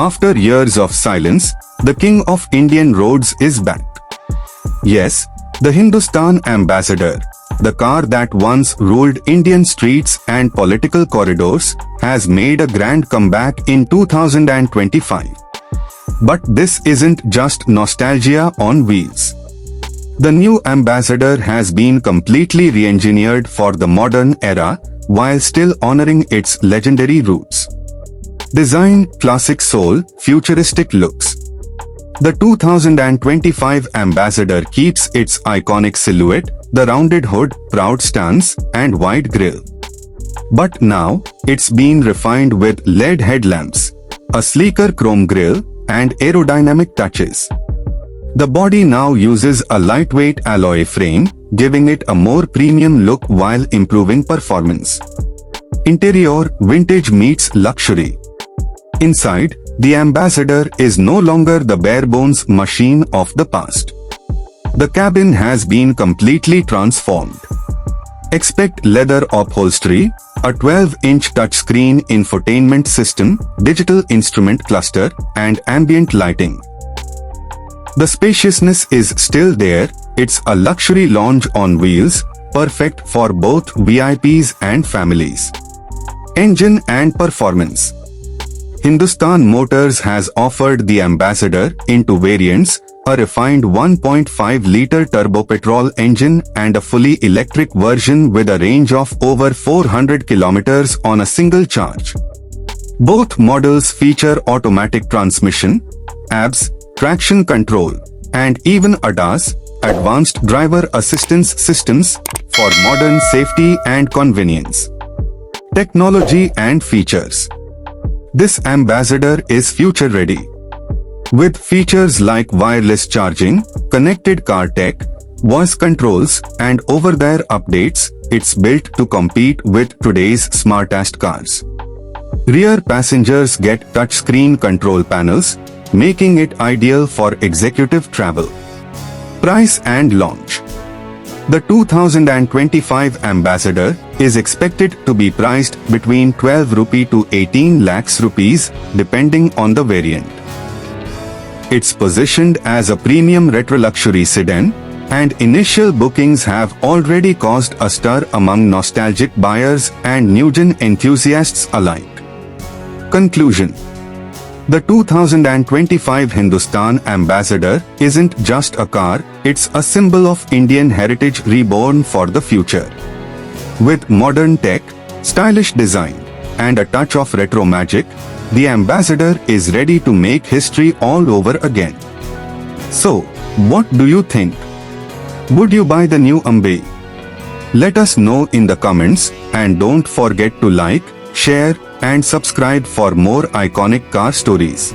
After years of silence, the king of Indian roads is back. Yes, the Hindustan Ambassador, the car that once ruled Indian streets and political corridors, has made a grand comeback in 2025. But this isn't just nostalgia on wheels. The new Ambassador has been completely re-engineered for the modern era while still honoring its legendary roots. Design, classic soul, futuristic looks. The 2025 Ambassador keeps its iconic silhouette, the rounded hood, proud stance, and wide grille. But now, it's been refined with LED headlamps, a sleeker chrome grille, and aerodynamic touches. The body now uses a lightweight alloy frame, giving it a more premium look while improving performance. Interior, vintage meets luxury. Inside, the Ambassador is no longer the bare-bones machine of the past. The cabin has been completely transformed. Expect leather upholstery, a 12-inch touchscreen infotainment system, digital instrument cluster, and ambient lighting. The spaciousness is still there. It's a luxury lounge on wheels, perfect for both VIPs and families. Engine and performance. Hindustan Motors has offered the Ambassador in two variants, a refined 1.5-liter turbo-petrol engine and a fully electric version with a range of over 400 kilometers on a single charge. Both models feature automatic transmission, ABS, traction control, and even ADAS, advanced driver assistance systems, for modern safety and convenience. Technology and features. This Ambassador is future-ready. With features like wireless charging, connected car tech, voice controls, and over-the-air updates, it's built to compete with today's smartest cars. Rear passengers get touchscreen control panels, making it ideal for executive travel. Price and launch. The 2025 Ambassador is expected to be priced between 12 rupee to 18 lakhs rupees, depending on the variant. It's positioned as a premium retro-luxury sedan, and initial bookings have already caused a stir among nostalgic buyers and new-gen enthusiasts alike. Conclusion. The 2025 Hindustan Ambassador isn't just a car, it's a symbol of Indian heritage reborn for the future. With modern tech, stylish design, and a touch of retro magic, the Ambassador is ready to make history all over again. So, what do you think? Would you buy the new Ambe? Let us know in the comments, and don't forget to like, share, and subscribe for more iconic car stories.